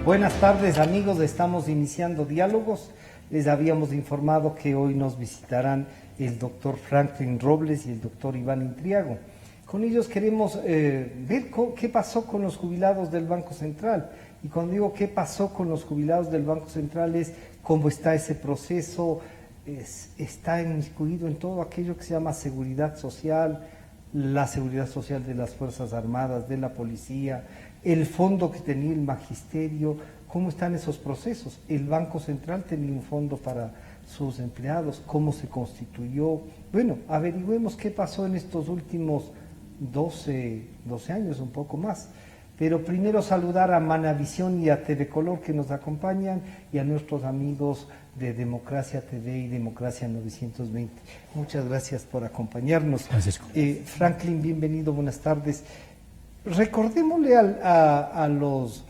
Buenas tardes, amigos, estamos iniciando diálogos. Les habíamos informado que hoy nos visitarán el doctor Franklin Robles y el doctor Iván Intriago. Con ellos queremos ver qué pasó con los jubilados del Banco Central. Y cuando digo qué pasó con los jubilados del Banco Central es cómo está ese proceso, está inmiscuido en todo aquello que se llama seguridad social, la seguridad social de las Fuerzas Armadas, de la policía, el fondo que tenía el magisterio, cómo están esos procesos. El Banco Central tenía un fondo para sus empleados, cómo se constituyó. Bueno, averigüemos qué pasó en estos últimos 12 años, un poco más. Pero primero saludar a Manavisión y a TV Color que nos acompañan y a nuestros amigos de Democracia TV y Democracia 920. Muchas gracias por acompañarnos. Franklin, bienvenido, buenas tardes. Recordémosle a los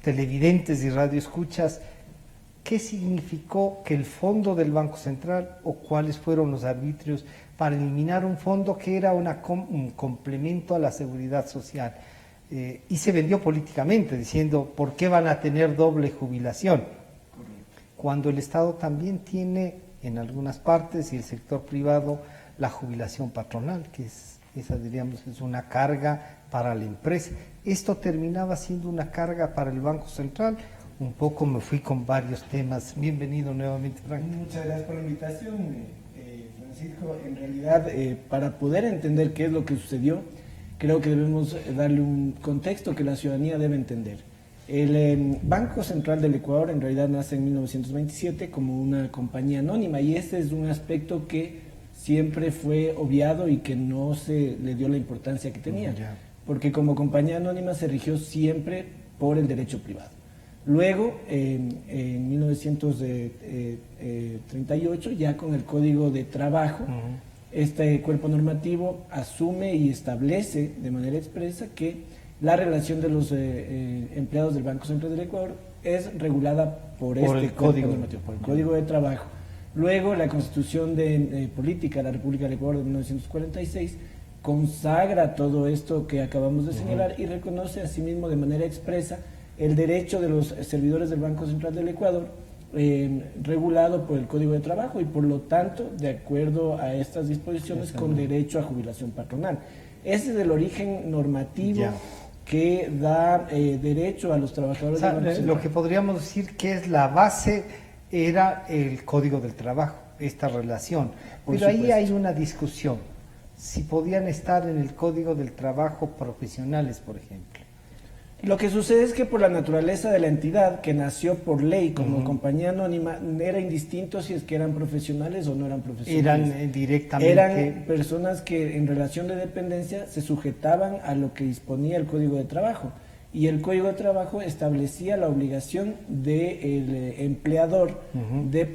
televidentes y radioescuchas qué significó que el fondo del Banco Central o cuáles fueron los arbitrios para eliminar un fondo que era un complemento a la seguridad social. Y se vendió políticamente diciendo ¿por qué van a tener doble jubilación? Cuando el Estado también tiene en algunas partes y el sector privado la jubilación patronal, que esa diríamos es una carga para la empresa. Esto terminaba siendo una carga para el Banco Central. Un poco me fui con varios temas. Bienvenido nuevamente, Frank. Muchas gracias por la invitación, Francisco. En realidad, para poder entender qué es lo que sucedió, creo que debemos darle un contexto que la ciudadanía debe entender. El Banco Central del Ecuador en realidad nace en 1927 como una compañía anónima y este es un aspecto que siempre fue obviado y que no se le dio la importancia que tenía, porque como compañía anónima se rigió siempre por el derecho privado. Luego, en 1938, ya con el Código de Trabajo, este cuerpo normativo asume y establece de manera expresa que la relación de los empleados del Banco Central del Ecuador es regulada por este código normativo, por el Código de Trabajo. Luego, la Constitución Política de la República del Ecuador de 1946 consagra todo esto que acabamos de señalar y reconoce asimismo de manera expresa el derecho de los servidores del Banco Central del Ecuador regulado por el Código de Trabajo y por lo tanto, de acuerdo a estas disposiciones, con derecho a jubilación patronal. Ese es el origen normativo que da derecho a los trabajadores del Banco Central. Lo que podríamos decir que es la base era el Código del Trabajo, esta relación. Pero ahí hay una discusión, si podían estar en el Código del Trabajo profesionales, por ejemplo. Lo que sucede es que por la naturaleza de la entidad, que nació por ley como compañía anónima, era indistinto si es que eran profesionales o no eran profesionales. Eran directamente... Eran personas que en relación de dependencia se sujetaban a lo que disponía el Código de Trabajo. Y el Código de Trabajo establecía la obligación del empleador de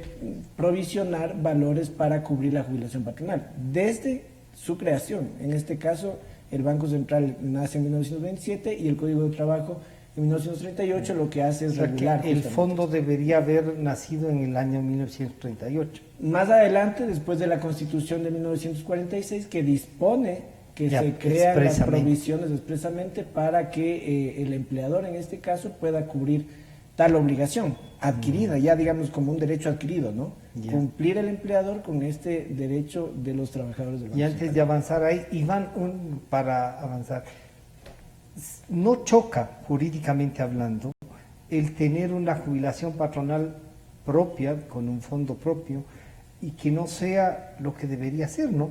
provisionar valores para cubrir la jubilación patronal. Desde su creación, en este caso... El Banco Central nace en 1927 y el Código de Trabajo en 1938 lo que hace es regular. El fondo debería haber nacido en el año 1938. Más adelante, después de la Constitución de 1946, que dispone que se crean las provisiones expresamente para que el empleador, en este caso, pueda cubrir tal obligación adquirida, ya digamos como un derecho adquirido, ¿no? Cumplir el empleador con este derecho de los trabajadores del Banco Central. Y antes de avanzar ahí, Iván, para avanzar, ¿no choca jurídicamente hablando el tener una jubilación patronal propia, con un fondo propio, y que no sea lo que debería ser, ¿no?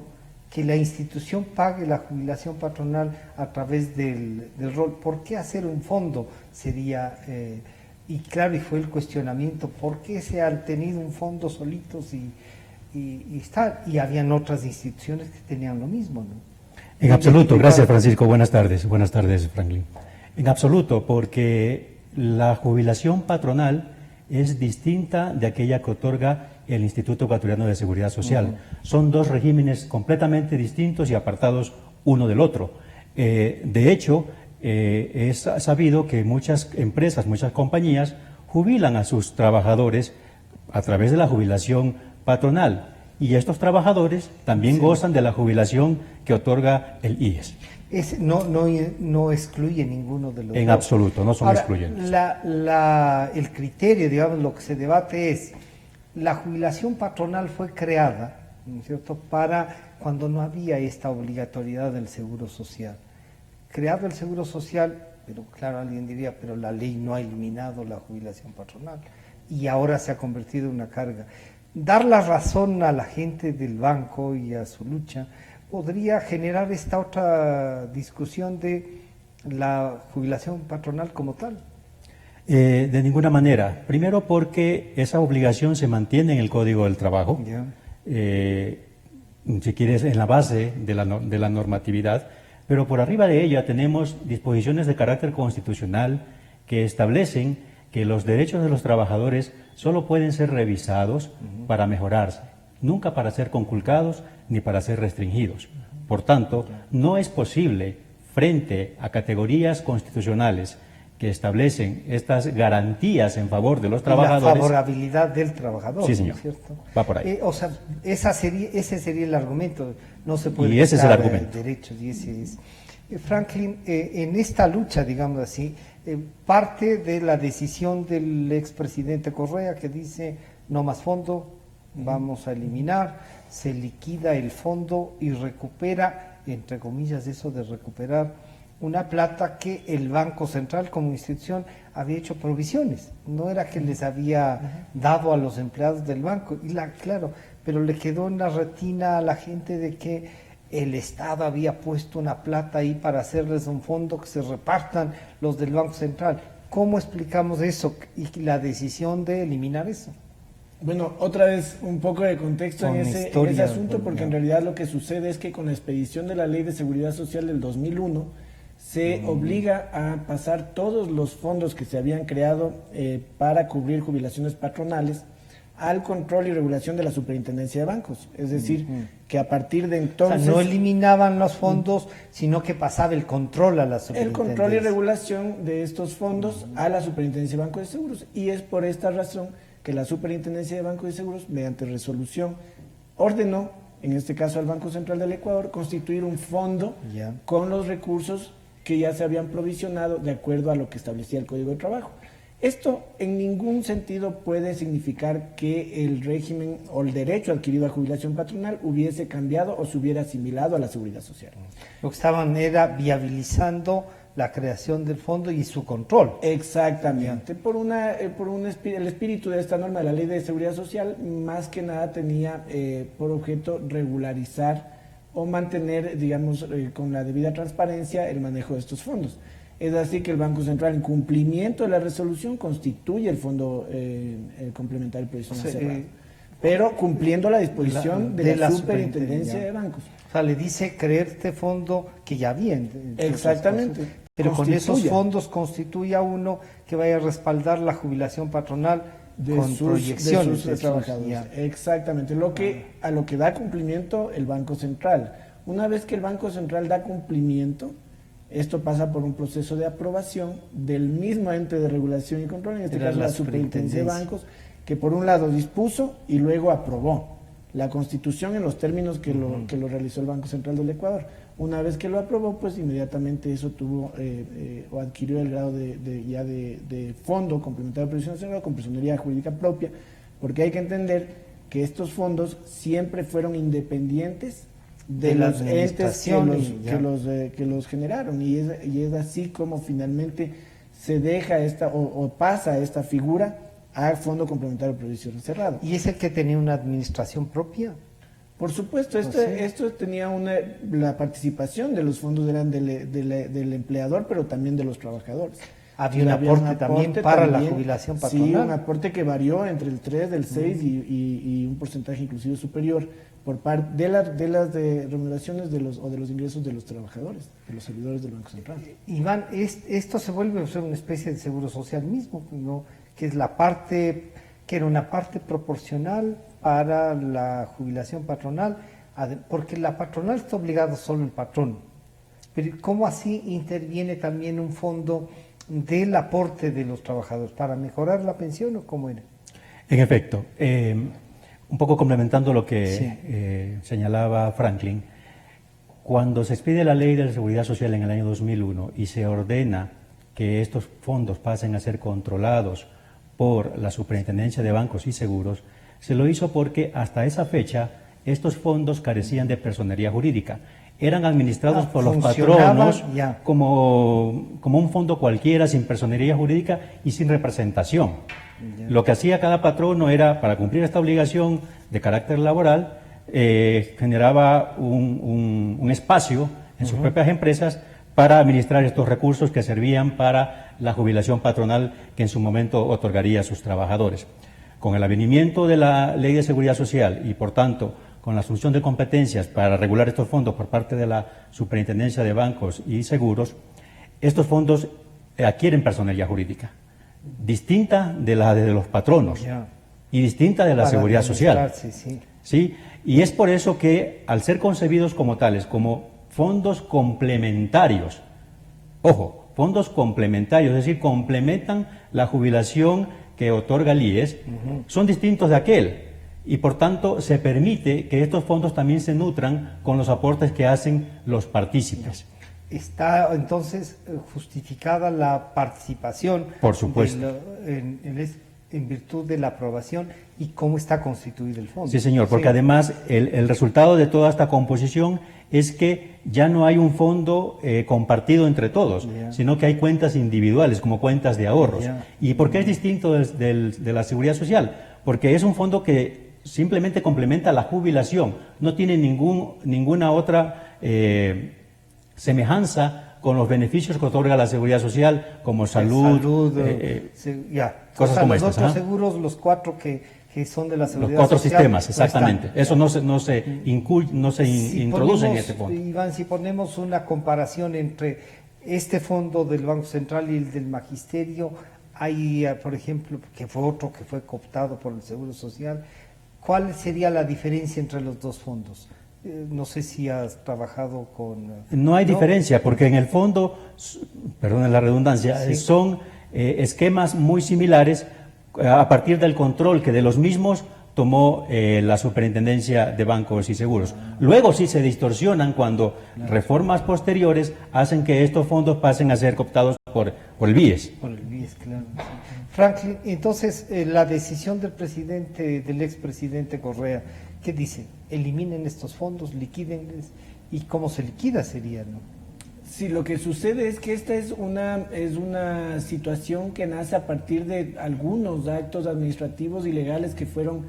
Que la institución pague la jubilación patronal a través del rol. ¿Por qué hacer un fondo? Sería... y claro, y fue el cuestionamiento, ¿por qué se han tenido un fondo solitos y habían otras instituciones que tenían lo mismo, ¿no? En absoluto, gracias Francisco, buenas tardes Franklin. En absoluto, porque la jubilación patronal es distinta de aquella que otorga el Instituto Ecuatoriano de Seguridad Social. Son dos regímenes completamente distintos y apartados uno del otro. De hecho, es sabido que muchas empresas, muchas compañías jubilan a sus trabajadores a través de la jubilación patronal y estos trabajadores también gozan de la jubilación que otorga el IES. No excluye ninguno de los En dos. absoluto, no son Ahora, excluyentes. el criterio, digamos, lo que se debate es, la jubilación patronal fue creada, ¿no es cierto?, para cuando no había esta obligatoriedad del seguro social. Creado el seguro social, pero claro, alguien diría, pero la ley no ha eliminado la jubilación patronal y ahora se ha convertido en una carga. Dar la razón a la gente del banco y a su lucha podría generar esta otra discusión de la jubilación patronal como tal. De ninguna manera. Primero porque esa obligación se mantiene en el Código del Trabajo. Ya. Si quieres, en la base de la normatividad, pero por arriba de ella tenemos disposiciones de carácter constitucional que establecen que los derechos de los trabajadores solo pueden ser revisados para mejorarse, nunca para ser conculcados ni para ser restringidos. Por tanto, no es posible, frente a categorías constitucionales que establecen estas garantías en favor de los trabajadores. La favorabilidad del trabajador. Sí, señor. ¿No es cierto? Va por ahí. O sea, ese sería el argumento. No se puede Y ese es el quitar, argumento. derechos, y ese es. Franklin, en esta lucha, digamos así, parte de la decisión del expresidente Correa que dice no más fondo, vamos a eliminar, se liquida el fondo y recupera, entre comillas, eso de recuperar una plata que el Banco Central como institución había hecho provisiones, no era que les había dado a los empleados del banco, claro, pero le quedó en la retina a la gente de que el Estado había puesto una plata ahí para hacerles un fondo que se repartan los del Banco Central. ¿Cómo explicamos eso y la decisión de eliminar eso? Bueno, otra vez un poco de contexto en ese asunto, porque en realidad lo que sucede es que con la expedición de la Ley de Seguridad Social del 2001 se obliga a pasar todos los fondos que se habían creado para cubrir jubilaciones patronales al control y regulación de la Superintendencia de Bancos. Es decir, que a partir de entonces... O sea, no eliminaban los fondos, sino que pasaba el control a la Superintendencia. El control y regulación de estos fondos a la Superintendencia de Bancos y Seguros. Y es por esta razón que la Superintendencia de Bancos y Seguros, mediante resolución, ordenó, en este caso al Banco Central del Ecuador, constituir un fondo con los recursos que ya se habían provisionado de acuerdo a lo que establecía el Código de Trabajo. Esto en ningún sentido puede significar que el régimen o el derecho adquirido a jubilación patronal hubiese cambiado o se hubiera asimilado a la seguridad social. Lo que estaban era viabilizando la creación del fondo y su control. Exactamente. El espíritu de esta norma de la Ley de Seguridad Social más que nada tenía por objeto regularizar o mantener, digamos, con la debida transparencia el manejo de estos fondos. Es así que el Banco Central, en cumplimiento de la resolución, constituye el Fondo Complementario Previsional Cerrado, pero cumpliendo la disposición de la Superintendencia de Bancos. O sea, le dice creer este fondo que ya viene. Exactamente. Pero con esos fondos constituye a uno que vaya a respaldar la jubilación patronal con proyecciones de sus trabajadores. Exactamente. A lo que da cumplimiento el Banco Central. Una vez que el Banco Central da cumplimiento, esto pasa por un proceso de aprobación del mismo ente de regulación y control, en este caso la Superintendencia de Bancos, que por un lado dispuso y luego aprobó la Constitución en los términos que lo realizó el Banco Central del Ecuador. Una vez que lo aprobó, pues inmediatamente eso tuvo o adquirió el grado de fondo complementario de previsión cerrada con personería jurídica propia, porque hay que entender que estos fondos siempre fueron independientes de los entes que los generaron, y es así como finalmente se deja pasa esta figura al Fondo Complementario de Previsión Cerrado. ¿Y es el que tenía una administración propia? Por supuesto, esto tenía la participación de los fondos eran del empleador, pero también de los trabajadores. Había un aporte también para la jubilación patronal. Sí, un aporte que varió entre el 3, del 6 y un porcentaje inclusive superior por parte de las remuneraciones de los ingresos de los trabajadores, de los servidores del Banco Central. Iván, esto se vuelve una especie de seguro social mismo, ¿no? Que es la parte, que era una parte proporcional para la jubilación patronal, porque la patronal está obligada solo el patrón. Pero ¿cómo así interviene también un fondo del aporte de los trabajadores para mejorar la pensión o cómo era? En efecto, un poco complementando lo que señalaba Franklin, Cuando se expide la Ley de la Seguridad Social en el año 2001 y se ordena que estos fondos pasen a ser controlados por la Superintendencia de Bancos y Seguros, se lo hizo porque hasta esa fecha estos fondos carecían de personería jurídica. Eran administrados por los patronos como un fondo cualquiera, sin personería jurídica y sin representación. Lo que hacía cada patrono era, para cumplir esta obligación de carácter laboral, generaba un espacio en sus propias empresas para administrar estos recursos que servían para la jubilación patronal que en su momento otorgaría a sus trabajadores. Con el avenimiento de la Ley de Seguridad Social y, por tanto, con la asunción de competencias para regular estos fondos por parte de la Superintendencia de Bancos y Seguros, estos fondos adquieren personería jurídica, distinta de la de los patronos y distinta de la Seguridad Social. ¿Sí? Y es por eso que, al ser concebidos como tales, como fondos complementarios, ojo, fondos complementarios, es decir, complementan la jubilación que otorga el IES, son distintos de aquel. Y por tanto se permite que estos fondos también se nutran con los aportes que hacen los partícipes. ¿Está entonces justificada la participación? Por supuesto. En virtud de la aprobación y cómo está constituido el fondo. Sí, señor, porque además el resultado de toda esta composición es que ya no hay un fondo compartido entre todos, sino que hay cuentas individuales como cuentas de ahorros. ¿Y por qué es distinto de la Seguridad Social? Porque es un fondo que simplemente complementa la jubilación, no tiene ninguna otra semejanza con los beneficios que otorga la Seguridad Social, como salud, cosas como estas. Los otros seguros, los 4 que son de la Seguridad Social. Los 4 sistemas, exactamente. Eso no se introduce en este fondo. Iván, si ponemos una comparación entre este fondo del Banco Central y el del Magisterio, hay, por ejemplo, que fue otro que fue cooptado por el Seguro Social, ¿cuál sería la diferencia entre los dos fondos? No sé si has trabajado con... No hay diferencia, porque en el fondo, perdón la redundancia, son esquemas muy similares a partir del control que de los mismos tomó la Superintendencia de Bancos y Seguros. Luego sí se distorsionan cuando reformas posteriores hacen que estos fondos pasen a ser cooptados por el BIES. Por el BIES, claro. Franklin, entonces la decisión del expresidente Correa, ¿qué dice? Eliminen estos fondos, liquídenles, ¿y cómo se liquida sería, no? Sí, lo que sucede es que esta es una situación que nace a partir de algunos actos administrativos y legales que fueron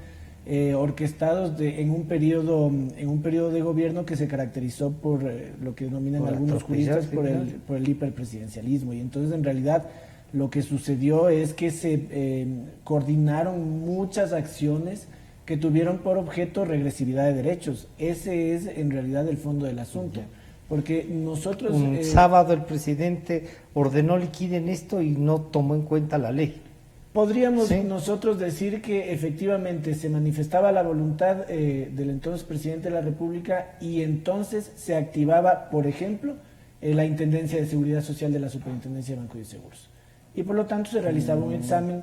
orquestados en un periodo de gobierno que se caracterizó por lo que denominan algunos juristas por el hiperpresidencialismo. Y entonces, en realidad, lo que sucedió es que se coordinaron muchas acciones que tuvieron por objeto regresividad de derechos. Ese es en realidad el fondo del asunto. Porque nosotros... Un sábado el presidente ordenó liquiden esto y no tomó en cuenta la ley. Podríamos nosotros decir que efectivamente se manifestaba la voluntad del entonces presidente de la República y entonces se activaba, por ejemplo, la Intendencia de Seguridad Social de la Superintendencia de Bancos y Seguros. Y por lo tanto se realizaba un examen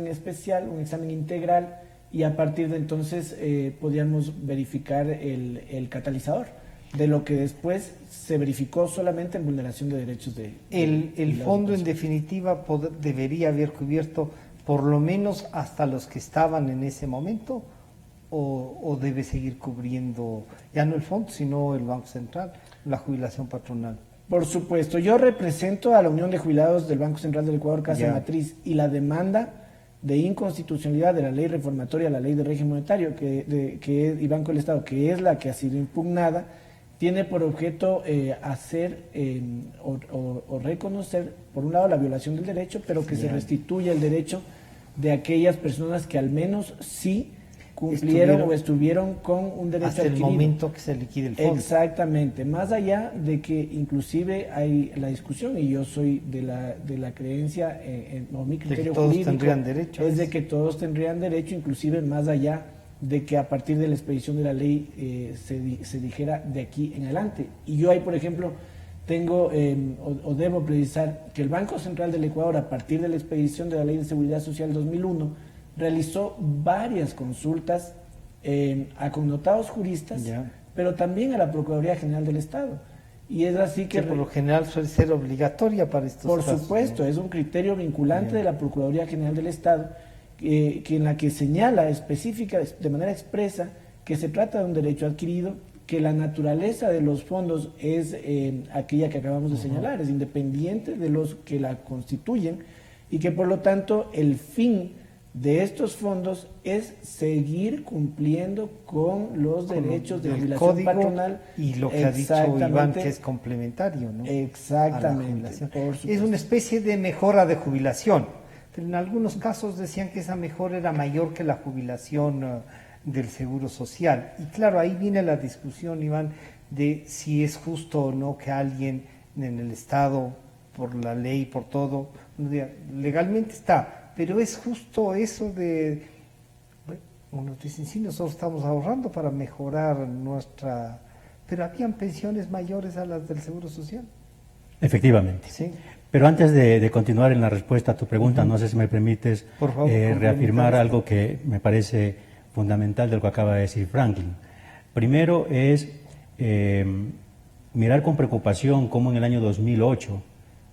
especial, un examen integral, y a partir de entonces podíamos verificar el catalizador de lo que después se verificó solamente en vulneración de derechos de... El fondo en definitiva debería haber cubierto por lo menos hasta los que estaban en ese momento, o debe seguir cubriendo ya no el fondo sino el Banco Central, la jubilación patronal. Por supuesto, yo represento a la Unión de Jubilados del Banco Central del Ecuador, Casa Matriz, y la demanda de inconstitucionalidad de la ley reformatoria a la ley de régimen monetario y Banco del Estado, que es la que ha sido impugnada, tiene por objeto hacer o reconocer, por un lado, la violación del derecho, pero que se restituya el derecho de aquellas personas que al menos sí cumplieron o estuvieron con un derecho hasta adquirido. El momento que se liquide el fondo. Exactamente, más allá de que inclusive hay la discusión, y yo soy de la creencia, o mi criterio jurídico es de que todos tendrían derecho, inclusive más allá de que a partir de la expedición de la ley se dijera de aquí en adelante. Y yo ahí, por ejemplo, tengo o debo precisar que el Banco Central del Ecuador, a partir de la expedición de la Ley de Seguridad Social 2001, realizó varias consultas a connotados juristas pero también a la Procuraduría General del Estado. Y es así que por lo general suele ser obligatoria para estos por casos. supuesto, es un criterio vinculante de la Procuraduría General del Estado, que en la que señala específica, de manera expresa, que se trata de un derecho adquirido, que la naturaleza de los fondos es aquella que acabamos de señalar, es independiente de los que la constituyen, y que por lo tanto el fin de estos fondos es seguir cumpliendo con los derechos de el jubilación código patronal. y lo que ha dicho Iván, que es complementario, ¿no? Exactamente. Es una especie de mejora de jubilación, pero en algunos casos decían que esa mejora era mayor que la jubilación del Seguro Social. Y claro, ahí viene la discusión, Iván, de si es justo o no que alguien en el Estado, por la ley, por todo, legalmente está, pero es justo eso de, bueno, unos dicen, sí, nosotros estamos ahorrando para mejorar nuestra, pero habían pensiones mayores a las del Seguro Social. Efectivamente. Sí. Pero antes de continuar en la respuesta a tu pregunta, no sé si me permites Por favor, reafirmar algo que me parece fundamental de lo que acaba de decir Franklin. Primero es mirar con preocupación cómo en el año 2008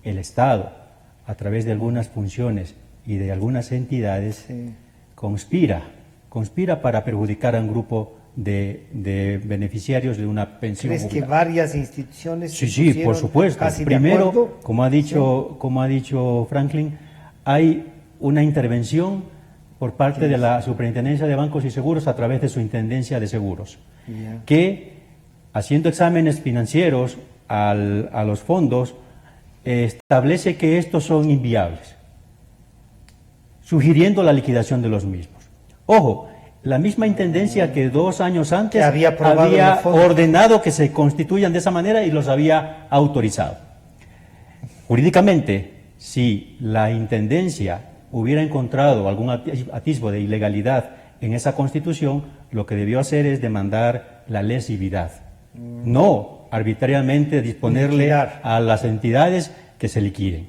el Estado, a través de algunas funciones y de algunas entidades, conspira para perjudicar a un grupo de beneficiarios de una pensión. ¿Crees que jubilar. varias instituciones Sí, por supuesto. Primero, como ha dicho Franklin, hay una intervención por parte de la Superintendencia de Bancos y Seguros a través de su Intendencia de Seguros, que haciendo exámenes financieros a los fondos, establece que estos son inviables, sugiriendo la liquidación de los mismos. Ojo, la misma intendencia que 2 años antes había ordenado que se constituyan de esa manera y los había autorizado. Jurídicamente, si la intendencia hubiera encontrado algún atisbo de ilegalidad en esa constitución, lo que debió hacer es demandar la lesividad, no arbitrariamente disponerle a las entidades que se liquiden.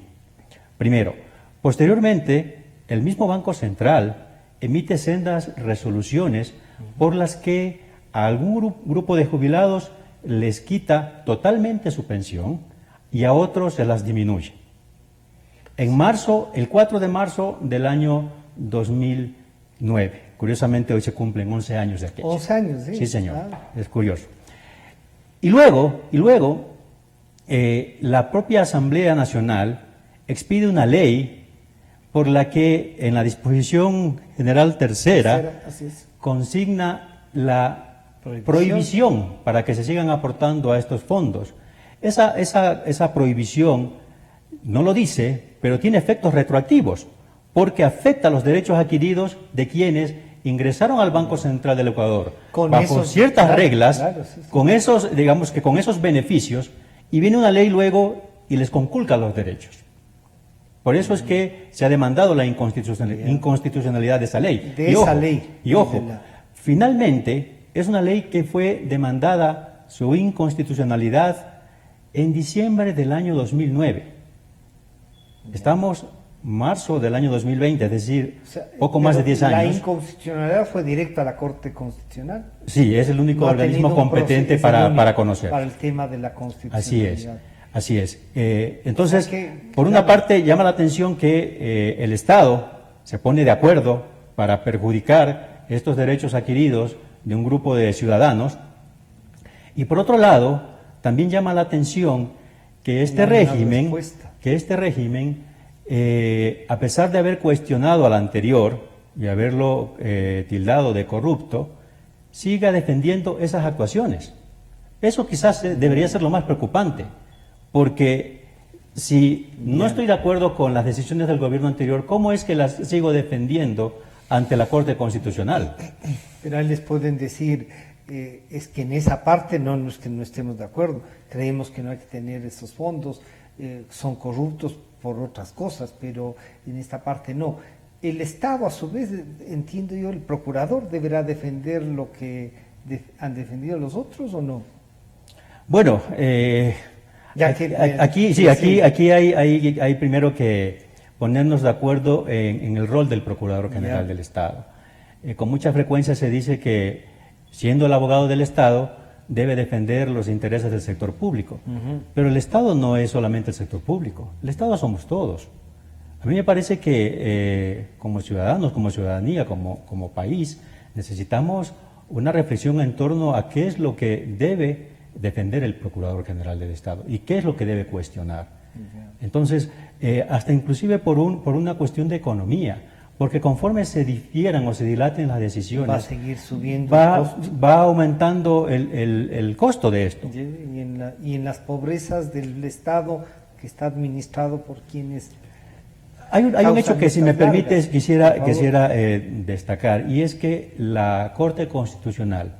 Primero. Posteriormente, el mismo Banco Central emite sendas resoluciones por las que a algún grupo de jubilados les quita totalmente su pensión y a otros se las disminuye. En marzo, el 4 de marzo del año 2009, curiosamente hoy se cumplen 11 años de aquello. 11 años, sí. Sí, señor, es curioso. Y luego, la propia Asamblea Nacional expide una ley por la que en la disposición general tercera consigna la prohibición para que se sigan aportando a estos fondos. Esa prohibición no lo dice, pero tiene efectos retroactivos, porque afecta los derechos adquiridos de quienes ingresaron al Banco Central del Ecuador bajo ciertas reglas, con esos, digamos que con esos beneficios, y viene una ley luego y les conculca los derechos. Por eso es que se ha demandado la inconstitucionalidad de esa ley. Y ojo, finalmente es una ley que fue demandada su inconstitucionalidad en diciembre del año 2009. Estamos marzo del año 2020, es decir, poco más de 10 años. ¿La inconstitucionalidad fue directa a la Corte Constitucional? Sí, es el único organismo competente para conocer. Para el tema de la constitucionalidad. Así es. Entonces, por una parte llama la atención que el Estado se pone de acuerdo para perjudicar estos derechos adquiridos de un grupo de ciudadanos, y por otro lado, también llama la atención que este régimen, a pesar de haber cuestionado al anterior y haberlo tildado de corrupto, siga defendiendo esas actuaciones. Eso quizás debería ser lo más preocupante. Porque si no estoy de acuerdo con las decisiones del gobierno anterior, ¿cómo es que las sigo defendiendo ante la Corte Constitucional? Pero ahí les pueden decir, es que en esa parte no es que no estemos de acuerdo, creemos que no hay que tener esos fondos, son corruptos por otras cosas, pero en esta parte no. El Estado, a su vez, entiendo yo, el procurador deberá defender lo que han defendido los otros, ¿o no? Bueno, aquí hay primero que ponernos de acuerdo en el rol del Procurador General del Estado. Con mucha frecuencia se dice que, siendo el abogado del Estado, debe defender los intereses del sector público. Pero el Estado no es solamente el sector público, el Estado somos todos. A mí me parece que como ciudadanos, como ciudadanía, como país, necesitamos una reflexión en torno a qué es lo que debe defender el Procurador General del Estado y qué es lo que debe cuestionar. Entonces, hasta inclusive por una cuestión de economía, porque conforme se difieran o se dilaten las decisiones, va a seguir subiendo va, el costo. va aumentando el costo de esto. Y en las pobrezas del Estado que está administrado por quienes... Hay un hecho que, si me estas permites, largas, quisiera destacar, y es que la Corte Constitucional,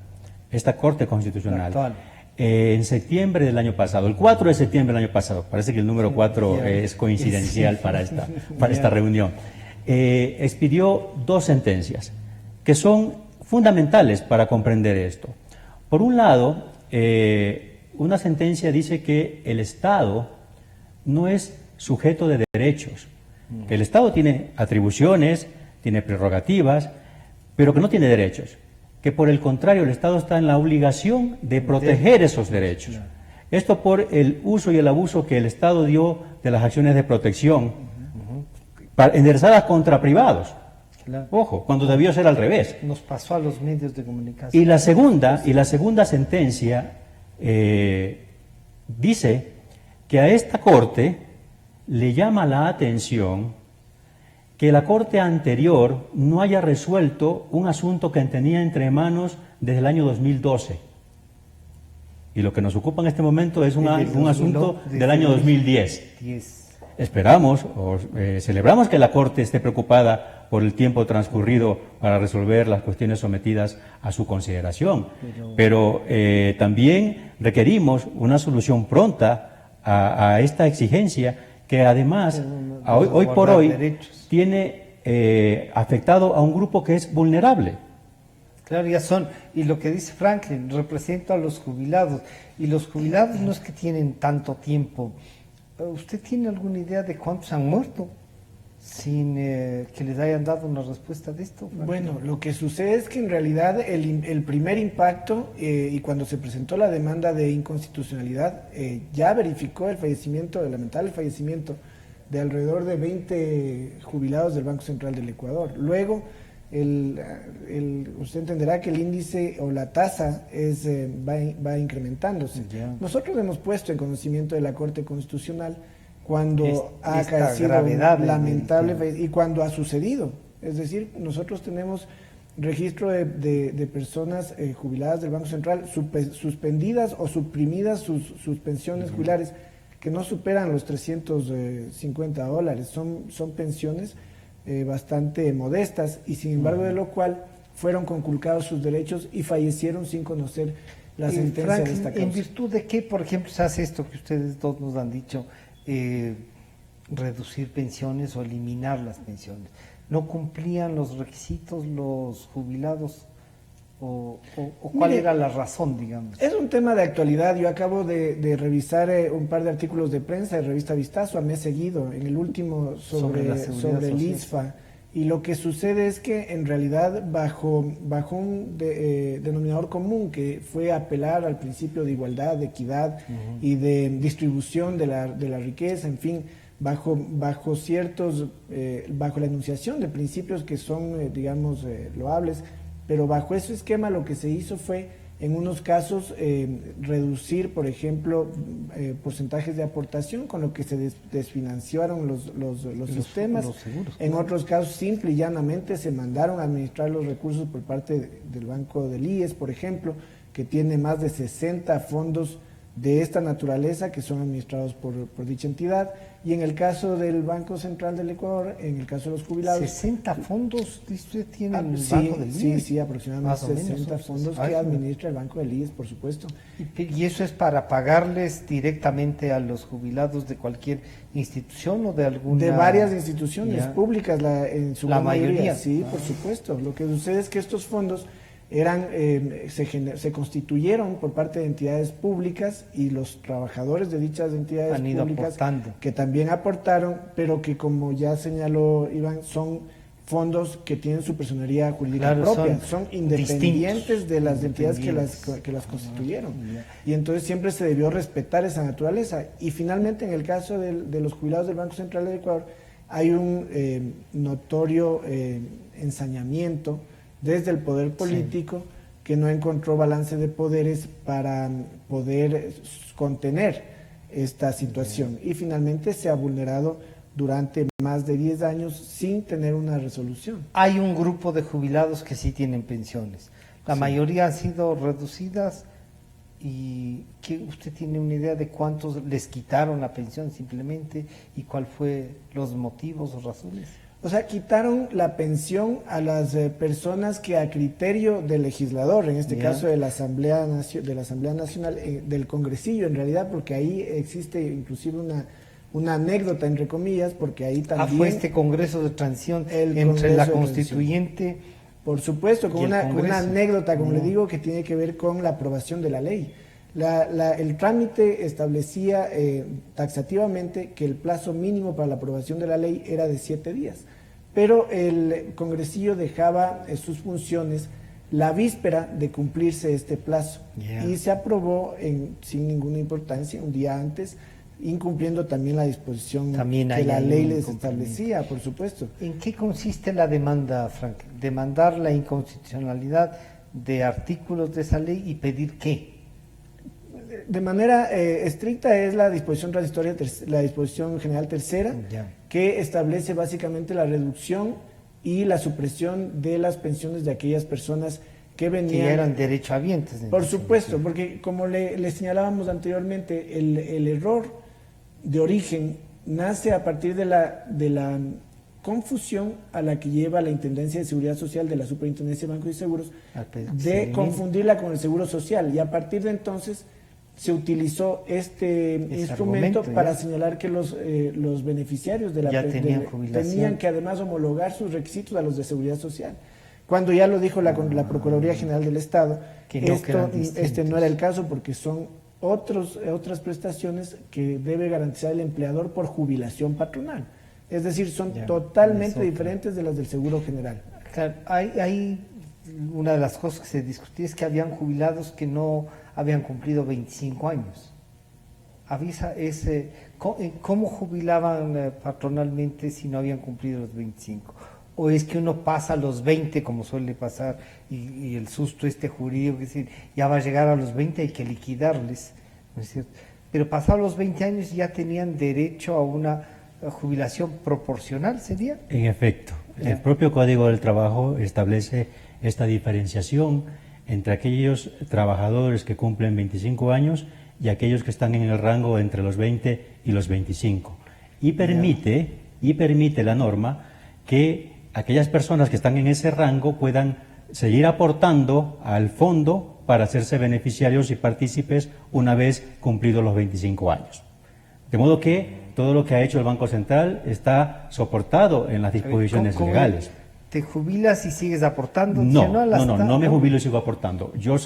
esta Corte Constitucional, Actual. En septiembre del año pasado, el 4 de septiembre del año pasado, parece que el número 4 es coincidencial para esta reunión, expidió 2 sentencias que son fundamentales para comprender esto. Por un lado, una sentencia dice que el Estado no es sujeto de derechos, que el Estado tiene atribuciones, tiene prerrogativas, pero que no tiene derechos, que por el contrario el Estado está en la obligación de proteger esos derechos. Esto por el uso y el abuso que el Estado dio de las acciones de protección enderezadas contra privados. Claro. Ojo, cuando debió ser al revés. Nos pasó a los medios de comunicación. Y la segunda sentencia dice que a esta Corte le llama la atención que la Corte anterior no haya resuelto un asunto que tenía entre manos desde el año 2012. Y lo que nos ocupa en este momento es un asunto del año 2010. Esperamos o celebramos que la Corte esté preocupada por el tiempo transcurrido para resolver las cuestiones sometidas a su consideración. Pero también requerimos una solución pronta a esta exigencia que además hoy por hoy tiene afectado a un grupo que es vulnerable. Claro, ya son, y lo que dice Franklin, represento a los jubilados, y los jubilados no es que tienen tanto tiempo. ¿Usted tiene alguna idea de cuántos han muerto sin que les hayan dado una respuesta de esto, Franklin? Bueno, lo que sucede es que en realidad el primer impacto, y cuando se presentó la demanda de inconstitucionalidad, ya verificó el lamentable fallecimiento de alrededor de 20 jubilados del Banco Central del Ecuador. Luego, usted entenderá que el índice o la tasa va incrementándose. Nosotros hemos puesto en conocimiento de la Corte Constitucional cuando ha acaecido lamentable y cuando ha sucedido. Es decir, nosotros tenemos registro de personas jubiladas del Banco Central suspendidas o suprimidas sus pensiones jubilares que no superan los $350. Son pensiones bastante modestas y sin embargo de lo cual fueron conculcados sus derechos y fallecieron sin conocer la sentencia Franklin, de esta causa. ¿En virtud de qué, por ejemplo, se hace esto que ustedes dos nos han dicho, reducir pensiones o eliminar las pensiones? ¿No cumplían los requisitos los jubilados? ¿O cuál era la razón, digamos? Es un tema de actualidad. Yo acabo de revisar un par de artículos de prensa de revista Vistazo a mes seguido, en el último sobre el ISFA, y lo que sucede es que en realidad bajo un denominador común que fue apelar al principio de igualdad, de equidad y de distribución de la riqueza, en fin, bajo la enunciación de principios que son loables. Pero bajo ese esquema lo que se hizo fue, en unos casos, reducir, por ejemplo, porcentajes de aportación, con lo que se desfinanciaron los sistemas. Los seguros, en otros casos, simple y llanamente, se mandaron a administrar los recursos por parte del Banco del IES, por ejemplo, que tiene más de 60 fondos de esta naturaleza que son administrados por dicha entidad. Y en el caso del Banco Central del Ecuador, en el caso de los jubilados... 60 fondos, ¿usted tiene el Banco del IES? Sí, aproximadamente 60 fondos que administra el Banco del IES, por supuesto. ¿Y eso es para pagarles directamente a los jubilados de cualquier institución o de alguna...? De varias instituciones públicas, en su la mayoría. mayoría. Sí, por supuesto. Lo que sucede es que estos fondos se constituyeron por parte de entidades públicas y los trabajadores de dichas entidades han ido públicas aportando, que también aportaron, pero que, como ya señaló Iván, son fondos que tienen su personería jurídica Claro, propia, son independientes distintos, de las entidades independientes. que las constituyeron. Y entonces siempre se debió respetar esa naturaleza. Y finalmente, en el caso de los jubilados del Banco Central del Ecuador, hay un notorio ensañamiento desde el poder político que no encontró balance de poderes para poder contener esta situación. Y finalmente se ha vulnerado durante más de 10 años sin tener una resolución. Hay un grupo de jubilados que sí tienen pensiones. La mayoría han sido reducidas. ¿Y que usted tiene una idea de cuántos les quitaron la pensión simplemente y cuál fue los motivos o razones? O sea, quitaron la pensión a las personas que a criterio del legislador, en este caso de la Asamblea Nacional, del congresillo en realidad, porque ahí existe inclusive una anécdota entre comillas, porque ahí también fue este Congreso de Transición entre Congreso la de Constituyente. Por supuesto, con una anécdota, como le No. digo, que tiene que ver con la aprobación de la ley. El trámite establecía taxativamente que el plazo mínimo para la aprobación de la ley era de 7 días, pero el congresillo dejaba sus funciones la víspera de cumplirse este plazo y se aprobó sin ninguna importancia un día antes, incumpliendo también la disposición que la ley les establecía, por supuesto. ¿En qué consiste la demanda, Frank? Demandar la inconstitucionalidad de artículos de esa ley y pedir qué. De manera estricta es la disposición transitoria, la disposición general tercera, que establece básicamente la reducción y la supresión de las pensiones de aquellas personas que venían... Que eran derechohabientes. Por supuesto, porque como le señalábamos anteriormente, el error de origen nace a partir de la confusión a la que lleva la Intendencia de Seguridad Social de la Superintendencia de Bancos y Seguros, de confundirla con el Seguro Social, y a partir de entonces se utilizó este instrumento para señalar que los beneficiarios de la tenían que además homologar sus requisitos a los de Seguridad Social. Cuando ya lo dijo la Procuraduría General del Estado, este no era el caso porque son otras prestaciones que debe garantizar el empleador por jubilación patronal. Es decir, son totalmente diferentes de las del Seguro General. Claro, hay una de las cosas que se discutía es que habían jubilados que no habían cumplido 25 años. ¿Cómo jubilaban patronalmente si no habían cumplido los 25? ¿O es que uno pasa a los 20 como suele pasar y el susto jurídico, es decir, ya va a llegar a los 20, hay que liquidarles, ¿no es cierto? Pero pasados los 20 años ya tenían derecho a una jubilación proporcional, ¿sería? En efecto, el propio Código del Trabajo establece esta diferenciación entre aquellos trabajadores que cumplen 25 años y aquellos que están en el rango entre los 20 y los 25. Y permite la norma que aquellas personas que están en ese rango puedan seguir aportando al fondo para hacerse beneficiarios y partícipes una vez cumplidos los 25 años. De modo que todo lo que ha hecho el Banco Central está soportado en las disposiciones legales. ¿Te jubilas y sigues aportando? No me jubilo y sigo aportando. Yo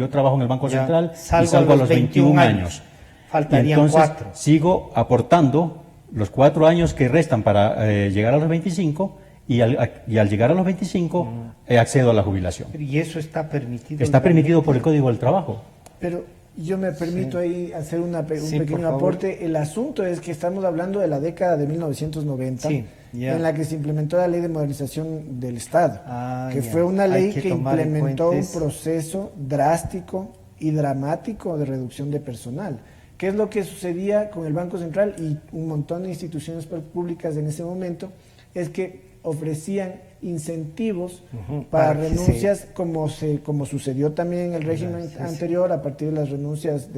trabajo en el Banco Central y salgo a los 21 años. Faltarían entonces 4. Sigo aportando los 4 años que restan para llegar a los 25 y al llegar a los 25 accedo a la jubilación. ¿Y eso está permitido? Está permitido por el Código del Trabajo. Pero yo me permito ahí hacer un pequeño aporte. El asunto es que estamos hablando de la década de 1990, en la que se implementó la Ley de Modernización del Estado, fue una ley que implementó un proceso drástico y dramático de reducción de personal. ¿Qué es lo que sucedía con el Banco Central y un montón de instituciones públicas en ese momento? Es que ofrecían incentivos para renuncias, como sucedió también en el régimen anterior, a partir de las renuncias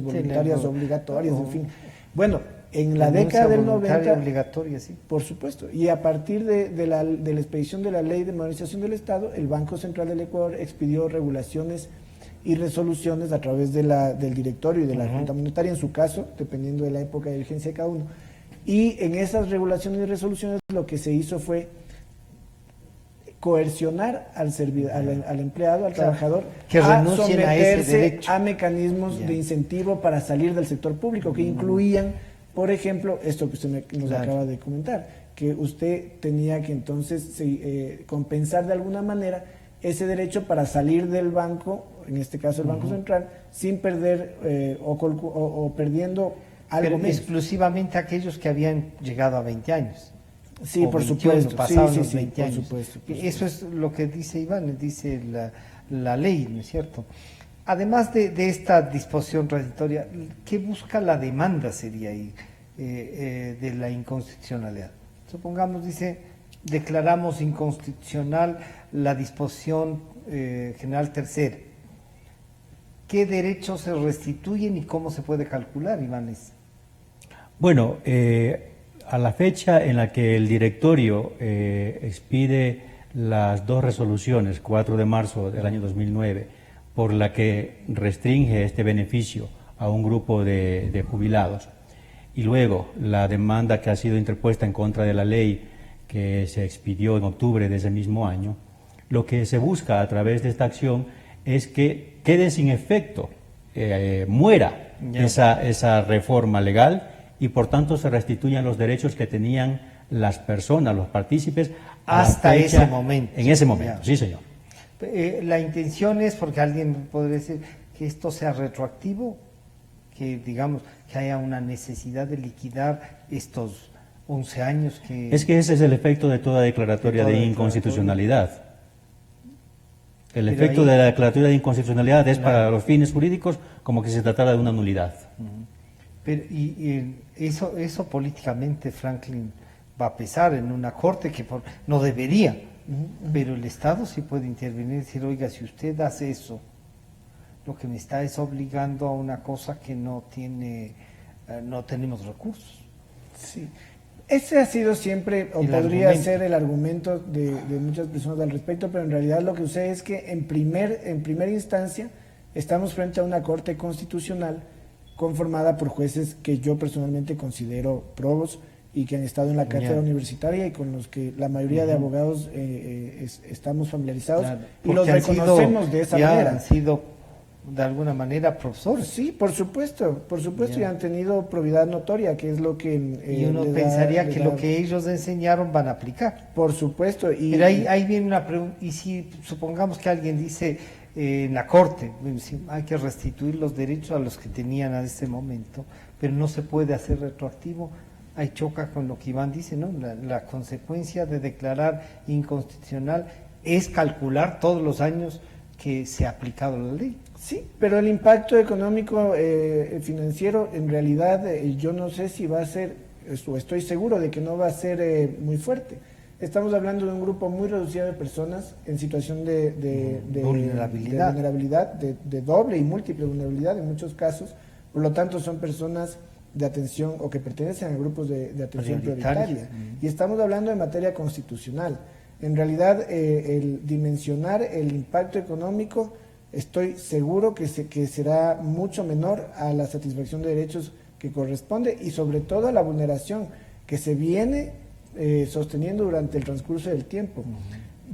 voluntarias obligatorias, en fin. Bueno, en la década del 90, obligatoria, sí. Por supuesto, y a partir de la expedición de la Ley de Modernización del Estado, el Banco Central del Ecuador expidió regulaciones y resoluciones a través del directorio y de la Junta Monetaria, en su caso, dependiendo de la época de vigencia de cada uno. Y en esas regulaciones y resoluciones lo que se hizo fue coercionar al empleado, al trabajador, que renuncien a ese derecho, a mecanismos de incentivo para salir del sector público, que incluían, por ejemplo, esto que usted nos acaba de comentar, que usted tenía que entonces compensar de alguna manera ese derecho para salir del banco, en este caso el Banco Central, sin perder o perdiendo algo Pero menos. exclusivamente aquellos que habían llegado a 20 años. Sí, o por 21, supuesto. pasaron Sí, los sí, 20 por años. supuesto, por Eso es lo que dice Iván, dice la ley, ¿no es cierto? Además de esta disposición transitoria, ¿qué busca la demanda sería ahí de la inconstitucionalidad? Supongamos, dice, declaramos inconstitucional la disposición general tercera. ¿Qué derechos se restituyen y cómo se puede calcular, Iván? Bueno, a la fecha en la que el directorio expide las dos resoluciones, 4 de marzo del año 2009, por la que restringe este beneficio a un grupo de jubilados, y luego la demanda que ha sido interpuesta en contra de la ley que se expidió en octubre de ese mismo año, lo que se busca a través de esta acción es que quede sin efecto, muera esa reforma legal y por tanto se restituyan los derechos que tenían las personas, los partícipes, hasta ese momento. En ese momento, sí, señor. La intención es, porque alguien podría decir, que esto sea retroactivo, que digamos que haya una necesidad de liquidar estos 11 años que... Es que ese es el efecto de toda declaratoria de inconstitucionalidad. El efecto de la declaratoria de inconstitucionalidad es para los fines jurídicos como que se tratara de una nulidad. Pero, eso políticamente, Franklin, va a pesar en una corte que no debería, pero el Estado sí puede intervenir y decir, oiga, si usted hace eso, lo que me está es obligando a una cosa que no tenemos recursos. Sí. Ese ha sido siempre, o podría ser el argumento de muchas personas al respecto, pero en realidad lo que sucede es que en primera instancia estamos frente a una Corte Constitucional conformada por jueces que yo personalmente considero probos y que han estado en la cátedra universitaria y con los que la mayoría de abogados estamos familiarizados y los reconocemos de esa manera. Han sido de alguna manera profesores. Sí, por supuesto, y han tenido probidad notoria, que es lo que... y uno pensaría que lo que ellos enseñaron van a aplicar. Por supuesto. Pero ahí viene una pregunta, y si supongamos que alguien dice en la Corte, hay que restituir los derechos a los que tenían a este momento, pero no se puede hacer retroactivo, ahí choca con lo que Iván dice, ¿no? La consecuencia de declarar inconstitucional es calcular todos los años que se ha aplicado la ley. Sí, pero el impacto económico financiero en realidad yo no sé si va a ser, o estoy seguro de que no va a ser muy fuerte. Estamos hablando de un grupo muy reducido de personas en situación de vulnerabilidad, de doble y múltiple vulnerabilidad en muchos casos, por lo tanto son personas de atención o que pertenecen a grupos de atención prioritaria. Y estamos hablando de materia constitucional. En realidad el dimensionar el impacto económico estoy seguro que será mucho menor a la satisfacción de derechos que corresponde y sobre todo a la vulneración que se viene sosteniendo durante el transcurso del tiempo.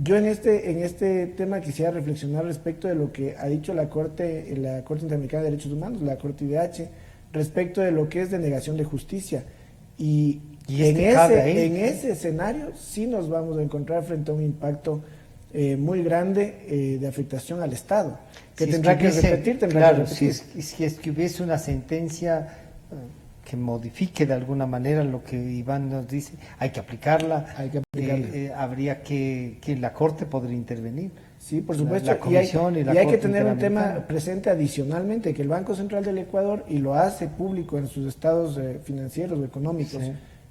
Yo en este tema quisiera reflexionar respecto de lo que ha dicho la Corte Interamericana de Derechos Humanos, la Corte IDH, respecto de lo que es denegación de justicia. Y en ese escenario sí nos vamos a encontrar frente a un impacto muy grande de afectación al Estado, que tendrá que repetir. Si es que hubiese una sentencia que modifique de alguna manera lo que Iván nos dice, hay que aplicarla. Habría que la Corte podría intervenir. Sí, por supuesto, la Comisión y hay que tener un tema presente adicionalmente, que el Banco Central del Ecuador, y lo hace público en sus estados financieros o económicos,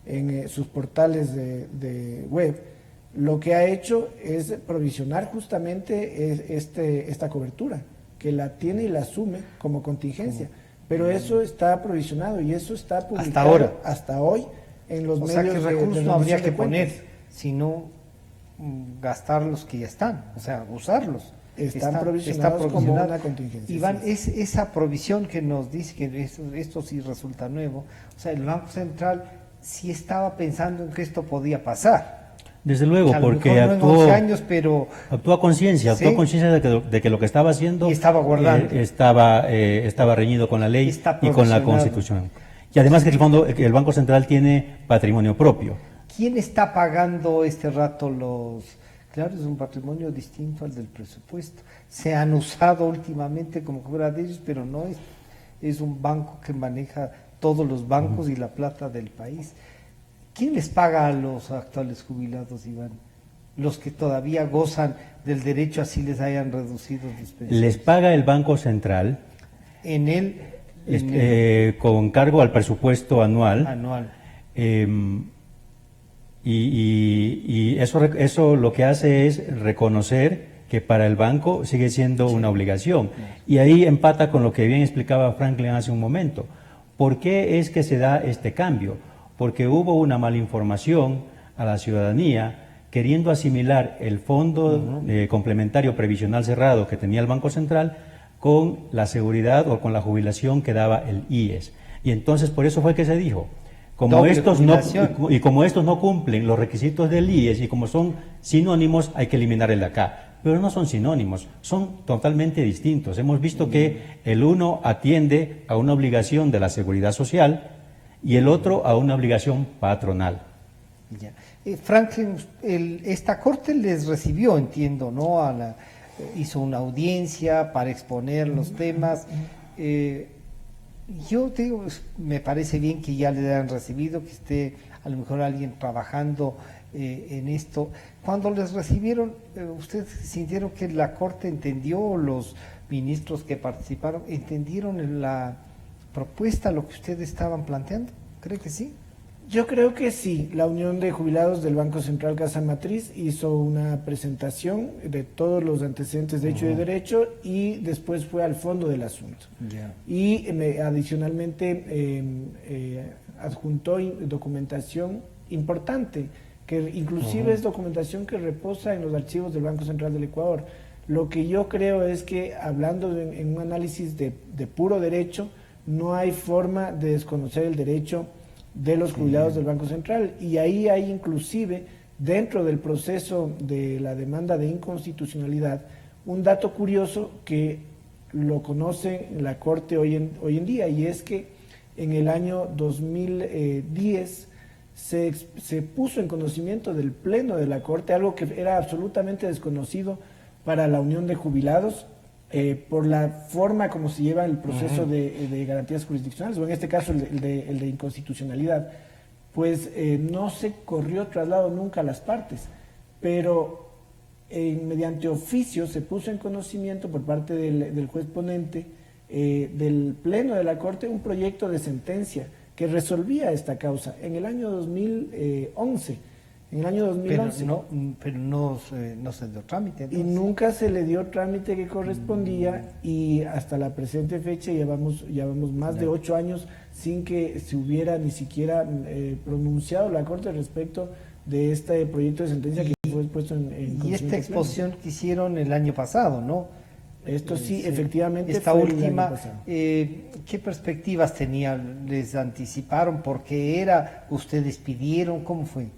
en sus portales de web, lo que ha hecho es provisionar justamente esta cobertura, que la tiene y la asume como contingencia. Pero eso está provisionado y eso está publicado hasta hoy en los medios. O sea que recursos no habría que poner, sino gastar los que ya están, o sea, usarlos. Están provisionados como una contingencia. Iván, es esa provisión que nos dice que esto sí resulta nuevo, o sea, el Banco Central sí estaba pensando en que esto podía pasar. Desde luego, porque actuó a conciencia, de que lo que estaba haciendo y estaba guardando, estaba reñido con la ley y con la Constitución. Y además que el Banco Central tiene patrimonio propio. ¿Quién está pagando este rato los...? Claro, es un patrimonio distinto al del presupuesto. Se han usado últimamente como que fuera de ellos, pero no es un banco que maneja todos los bancos y la plata del país. ¿Quién les paga a los actuales jubilados, Iván? Los que todavía gozan del derecho, así les hayan reducido sus pensiones. Les paga el Banco Central con cargo al presupuesto anual. Y eso lo que hace es reconocer que para el banco sigue siendo una obligación. Y ahí empata con lo que bien explicaba Franklin hace un momento. ¿Por qué es que se da este cambio? Porque hubo una malinformación a la ciudadanía queriendo asimilar el fondo complementario previsional cerrado que tenía el Banco Central con la seguridad o con la jubilación que daba el IES. Y entonces por eso fue que se dijo, como estos no cumplen los requisitos del IES y como son sinónimos, hay que eliminar el de acá. Pero no son sinónimos, son totalmente distintos. Hemos visto que el uno atiende a una obligación de la seguridad social y el otro a una obligación patronal. Ya. Franklin, esta corte les recibió, entiendo, ¿no? Hizo una audiencia para exponer los temas. Yo digo, me parece bien que ya le hayan recibido, que esté a lo mejor alguien trabajando en esto. Cuando les recibieron, ¿ustedes sintieron que la corte entendió, los ministros que participaron, entendieron la propuesta, lo que ustedes estaban planteando? ¿Cree que sí? Yo creo que sí. La Unión de Jubilados del Banco Central Casa Matriz hizo una presentación de todos los antecedentes de hecho y de derecho y después fue al fondo del asunto. Y adicionalmente adjuntó documentación importante, que inclusive es documentación que reposa en los archivos del Banco Central del Ecuador. Lo que yo creo es que, hablando en un análisis de puro derecho, no hay forma de desconocer el derecho de los jubilados del Banco Central, y ahí hay inclusive, dentro del proceso de la demanda de inconstitucionalidad, un dato curioso que lo conoce la Corte hoy en día, y es que en el año 2010 se puso en conocimiento del Pleno de la Corte algo que era absolutamente desconocido para la Unión de Jubilados, por la forma como se lleva el proceso de garantías jurisdiccionales, o en este caso el de inconstitucionalidad, pues no se corrió traslado nunca a las partes, pero mediante oficio se puso en conocimiento por parte del juez ponente del Pleno de la Corte un proyecto de sentencia que resolvía esta causa en el año 2011. En el año 2011. Pero no se dio trámite. Y nunca se le dio trámite que correspondía, y hasta la presente fecha llevamos más de 8 años sin que se hubiera ni siquiera pronunciado la Corte respecto de este proyecto de sentencia que fue puesto en y esta exposición que hicieron el año pasado, ¿no? Esto sí, efectivamente. Esta fue última, el año pasado. ¿Qué perspectivas tenían? ¿Les anticiparon? ¿Por qué era? ¿Ustedes pidieron? ¿Cómo fue?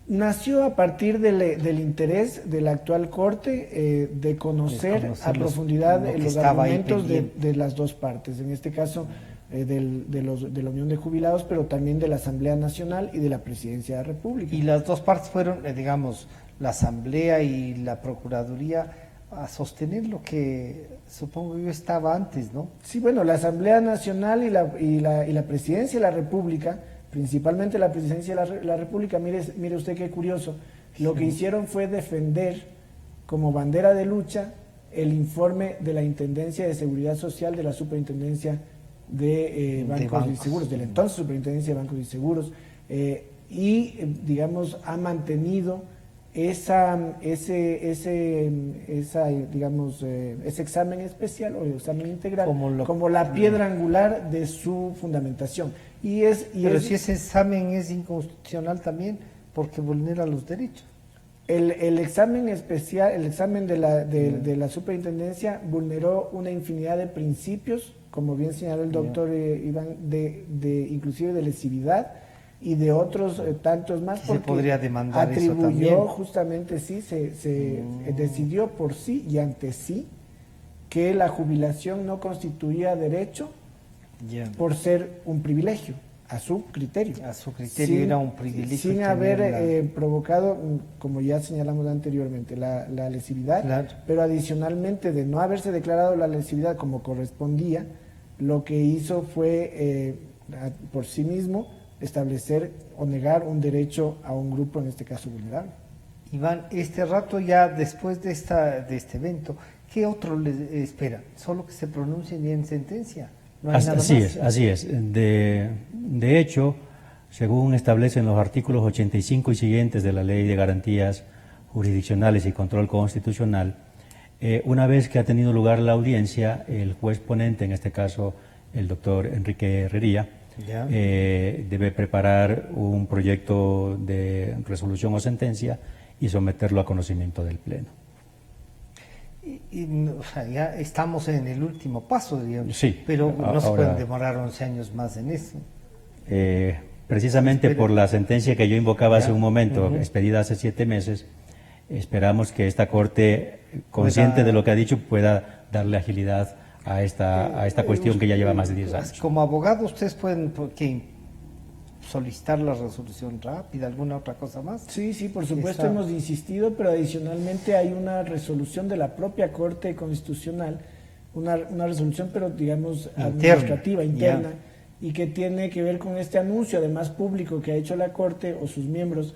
Nació a partir del interés de la actual Corte de conocer a profundidad los argumentos de las dos partes, en este caso de la Unión de Jubilados, pero también de la Asamblea Nacional y de la Presidencia de la República. Y las dos partes fueron, digamos, la Asamblea y la Procuraduría, a sostener lo que supongo yo estaba antes, ¿no? Sí, bueno, la Asamblea Nacional y la Presidencia de la República, principalmente la Presidencia de la República, mire usted qué curioso, lo que hicieron fue defender como bandera de lucha el informe de la Intendencia de Seguridad Social de la Superintendencia de Bancos y Seguros, de la entonces Superintendencia de Bancos y Seguros, digamos, ha mantenido ese examen especial o examen integral como la piedra angular de su fundamentación. Pero si ese examen es inconstitucional también, porque vulnera los derechos. El examen especial, el examen de la superintendencia vulneró una infinidad de principios, como bien señaló el doctor Iván, inclusive de lesividad y de otros tantos más, porque se podría demandar atribuyó eso también. Justamente, sí, se decidió por sí y ante sí que la jubilación no constituía derecho por ser un privilegio. a su criterio. A su criterio era un privilegio. Sin tener haber provocado, como ya señalamos anteriormente, la lesividad, Claro. pero adicionalmente de no haberse declarado la lesividad como correspondía, lo que hizo fue por sí mismo establecer o negar un derecho a un grupo, en este caso vulnerable. Iván, este rato ya después de este evento, ¿qué otro le espera? Solo que se pronuncien ya en sentencia. No hay nada Así más. es, así es. De hecho, según establecen los artículos 85 y siguientes de la Ley de Garantías Jurisdiccionales y Control Constitucional, una vez que ha tenido lugar la audiencia, el juez ponente, en este caso el doctor Enrique Herrería, Ya. debe preparar un proyecto de resolución o sentencia y someterlo a conocimiento del Pleno. O sea, ya estamos en el último paso, digamos. Sí, Pero no se ahora- pueden demorar 11 años más en eso. Precisamente Espera. por la sentencia que yo invocaba hace Ya. un momento, Ujú. expedida hace 7 meses, esperamos que esta Corte, consciente Pueda- de lo que ha dicho, pueda darle agilidad a esta cuestión que ya lleva más de 10 años. Como abogado, ustedes pueden solicitar la resolución rápida, alguna otra cosa más. Sí, sí, por supuesto Está- hemos insistido, pero adicionalmente hay una resolución de la propia Corte Constitucional, una resolución, pero digamos Interna, administrativa, ya. interna, y que tiene que ver con este anuncio, además público, que ha hecho la Corte o sus miembros,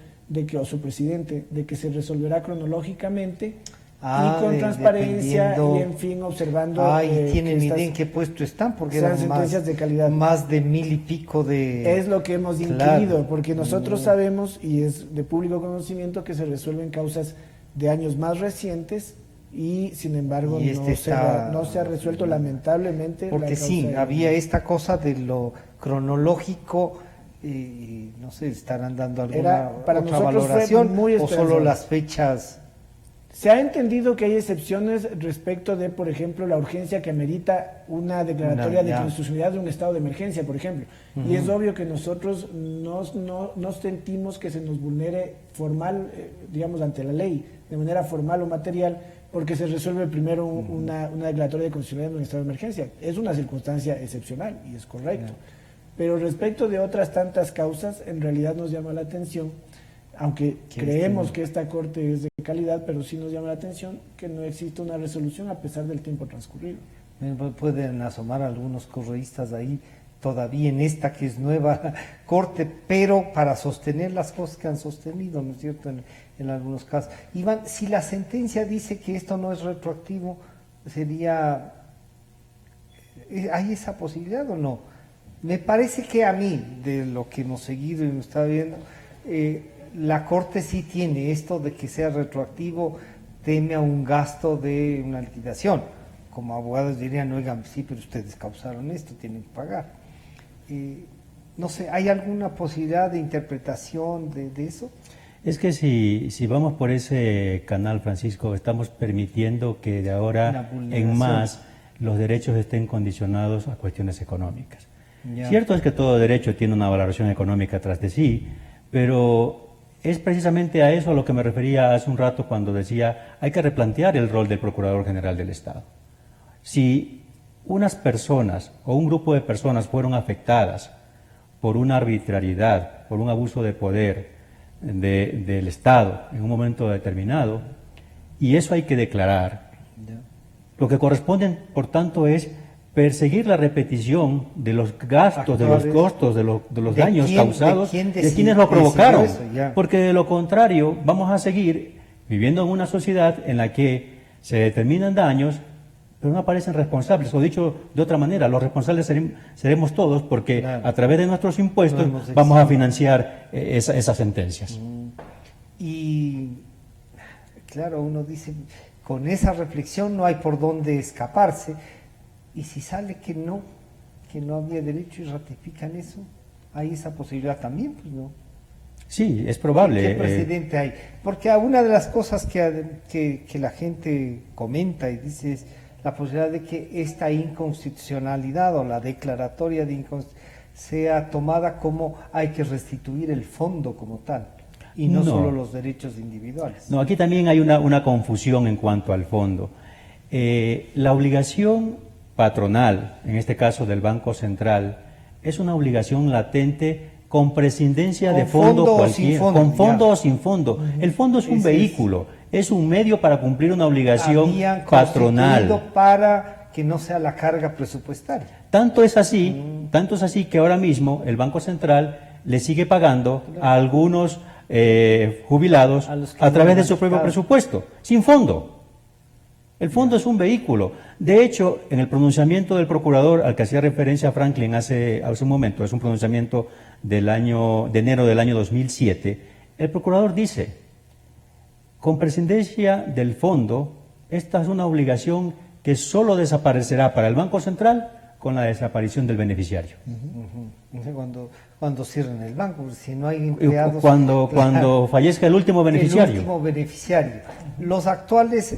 o su presidente, de que se resolverá cronológicamente y con transparencia dependiendo- y, en fin, observando. Ay, que ¿tienen estas idea en qué puesto están? Porque sean eran sentencias de calidad. más de 1000 y pico de... Es lo que hemos Claro. inquirido, porque nosotros sabemos, y es de público conocimiento, que se resuelven causas de años más recientes y, sin embargo, Y este está- no se ha resuelto lamentablemente. la Porque causa sí, de- había esta cosa de lo cronológico, y no sé, estarán dando alguna Era- para otra nosotros fue valoración muy o solo esperanzador. las fechas. Se ha entendido que hay excepciones respecto de, por ejemplo, la urgencia que amerita una declaratoria de ya. constitucionalidad de un estado de emergencia, por ejemplo. Y es obvio que nosotros no sentimos que se nos vulnere formal, digamos, ante la ley, de manera formal o material, porque se resuelve primero una declaratoria de constitucionalidad de un estado de emergencia. Es una circunstancia excepcional y es correcto. Pero respecto de otras tantas causas, en realidad nos llama la atención, aunque creemos que esta Corte es de calidad, pero sí nos llama la atención que no existe una resolución a pesar del tiempo transcurrido. Pueden asomar algunos correístas ahí todavía en esta que es nueva corte, pero para sostener las cosas que han sostenido, ¿no es cierto?, en algunos casos. Iván, si la sentencia dice que esto no es retroactivo, sería... ¿hay esa posibilidad o no? Me parece que a mí, de lo que hemos seguido y hemos estado viendo, la Corte sí tiene esto de que sea retroactivo, teme a un gasto de una liquidación. Como abogados dirían, oigan, sí, pero ustedes causaron esto, tienen que pagar. No sé, ¿hay alguna posibilidad de interpretación de eso? Es que si vamos por ese canal, Francisco, estamos permitiendo que de Una ahora vulneración. en más los derechos estén condicionados a cuestiones económicas. Ya. Cierto es que todo derecho tiene una valoración económica tras de sí, pero es precisamente a eso a lo que me refería hace un rato cuando decía hay que replantear el rol del Procurador General del Estado. Si unas personas o un grupo de personas fueron afectadas por una arbitrariedad, por un abuso de poder del Estado en un momento determinado, y eso hay que declarar, lo que corresponde, por tanto, es perseguir la repetición de los gastos, de los Actuales. costos, de los ¿De daños quién- causados, de quién de quienes lo decidió provocaron. eso? Ya. Porque de lo contrario, vamos a seguir viviendo en una sociedad en la que se determinan daños, pero no aparecen responsables. O dicho de otra manera, los responsables seremos todos porque Claro. a través de nuestros impuestos Lo hemos vamos a exigido. financiar esas sentencias. Y claro, uno dice, con esa reflexión no hay por dónde escaparse. Y si sale que no había derecho y ratifican eso, hay esa posibilidad también, pues no. Sí, es probable. ¿Qué precedente hay? Porque una de las cosas que la gente comenta y dice es la posibilidad de que esta inconstitucionalidad o la declaratoria de inconstitucionalidad sea tomada como hay que restituir el fondo como tal y no No. solo los derechos individuales. No, aquí también hay una confusión en cuanto al fondo. La obligación patronal, en este caso del Banco Central, es una obligación latente con prescindencia Con de fondo fondo o cualquiera, sin fondo, con fondo ya. o sin fondo. El fondo es un Ese es. vehículo, es un medio para cumplir una obligación Habían patronal. constituido para que no sea la carga presupuestaria. Tanto es así que ahora mismo el Banco Central le sigue pagando a algunos jubilados A los que a no través de han su propio quitado. presupuesto, sin fondo. El fondo es un vehículo. De hecho, en el pronunciamiento del procurador al que hacía referencia Franklin hace un momento, es un pronunciamiento de enero del año 2007, el procurador dice, con prescindencia del fondo, esta es una obligación que solo desaparecerá para el Banco Central con la desaparición del beneficiario. Cuando cierren el banco, si no hay empleados... Cuando fallezca el último beneficiario. El último beneficiario. Los actuales,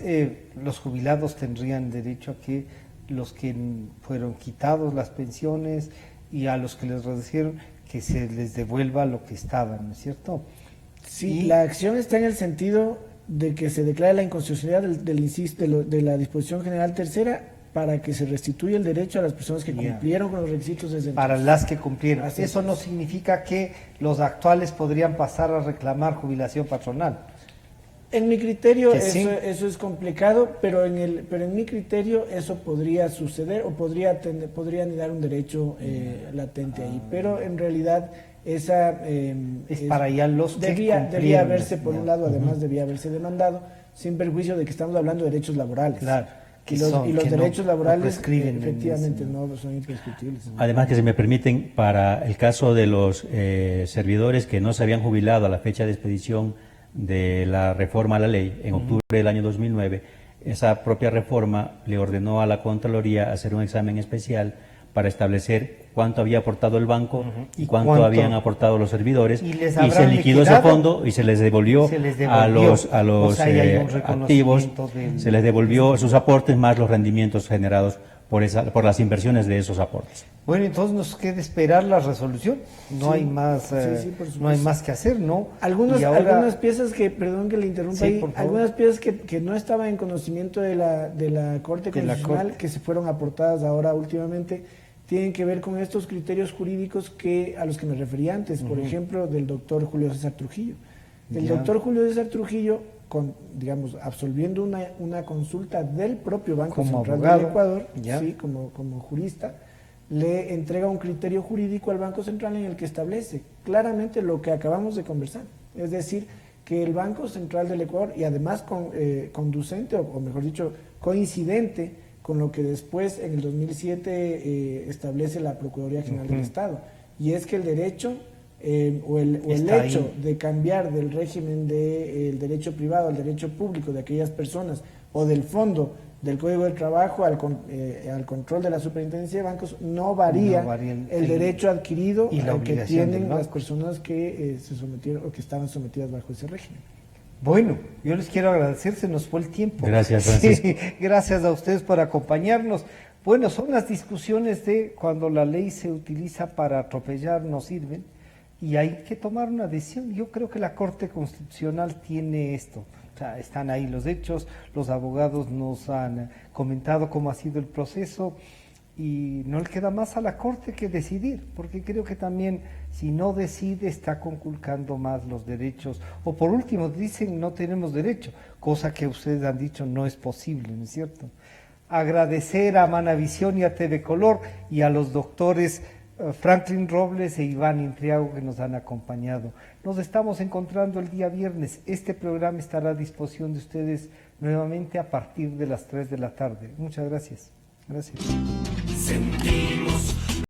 los jubilados tendrían derecho a que los que fueron quitados las pensiones y a los que les reducieron, que se les devuelva lo que estaban, ¿no es cierto? Sí, la acción está en el sentido de que se declare la inconstitucionalidad de la disposición general tercera para que se restituya el derecho a las personas que cumplieron con los requisitos desde Para las que cumplieron. Así Eso es. no significa que los actuales podrían pasar a reclamar jubilación patronal. En mi criterio Que sí. eso es complicado, pero en mi criterio eso podría suceder o podría anidar un derecho latente ahí, pero en realidad esa Es para ya los que debía cumplieron, haberse, por un lado, además debía haberse demandado, sin perjuicio de que estamos hablando de derechos laborales. Claro, Y los que derechos no laborales prescriben en efectivamente eso, no son imprescriptibles. Además que, si me permiten, para el caso de los servidores que no se habían jubilado a la fecha de expedición de la reforma a la ley en octubre del año 2009, esa propia reforma le ordenó a la Contraloría hacer un examen especial para establecer cuánto había aportado el banco y cuánto habían aportado los servidores, ¿Y les se habrán liquidó ese liquidado? fondo y se les devolvió, a los O sea, ahí hay un activos, reconocimiento del- se les devolvió sus aportes más los rendimientos generados por las inversiones de esos aportes. Bueno, entonces nos queda esperar la resolución. No Sí, hay más, sí, por supuesto. no hay más que hacer, ¿no? Algunas Y ahora- algunas piezas que, perdón que le interrumpa Sí, ahí, por favor. algunas piezas que no estaban en conocimiento de la Corte De la Constitucional, Corte. que se fueron aportadas ahora últimamente, tienen que ver con estos criterios jurídicos a los que me refería antes, por ejemplo, del doctor Julio César Trujillo. El Ya. doctor Julio César Trujillo, absolviendo una consulta del propio Banco Como Central abogado, del Ecuador, ya. sí, como jurista, le entrega un criterio jurídico al Banco Central en el que establece claramente lo que acabamos de conversar. Es decir, que el Banco Central del Ecuador, y además conducente, o mejor dicho, coincidente con lo que después en el 2007 establece la Procuraduría General del Estado, y es que el derecho o el Está hecho ahí. de cambiar del régimen del derecho privado al derecho público de aquellas personas o del fondo del Código del Trabajo al control de la Superintendencia de Bancos no varía, No varía el derecho adquirido y la al que obligación del tienen banco. las personas que se sometieron o que estaban sometidas bajo ese régimen. Bueno, yo les quiero agradecer, se nos fue el tiempo. Gracias, Francisco. Sí, gracias a ustedes por acompañarnos. Bueno, son las discusiones de cuando la ley se utiliza para atropellar, no sirven, y hay que tomar una decisión. Yo creo que la Corte Constitucional tiene esto. O sea, están ahí los hechos, los abogados nos han comentado cómo ha sido el proceso, y no le queda más a la Corte que decidir, porque creo que también si no decide está conculcando más los derechos, o por último dicen no tenemos derecho, cosa que ustedes han dicho no es posible, ¿no es cierto? Agradecer a Manavisión y a TV Color y a los doctores Franklin Robles e Iván Intriago que nos han acompañado. Nos estamos encontrando el día viernes. Este programa estará a disposición de ustedes nuevamente a partir de las 3 de la tarde. Muchas gracias. Gracias.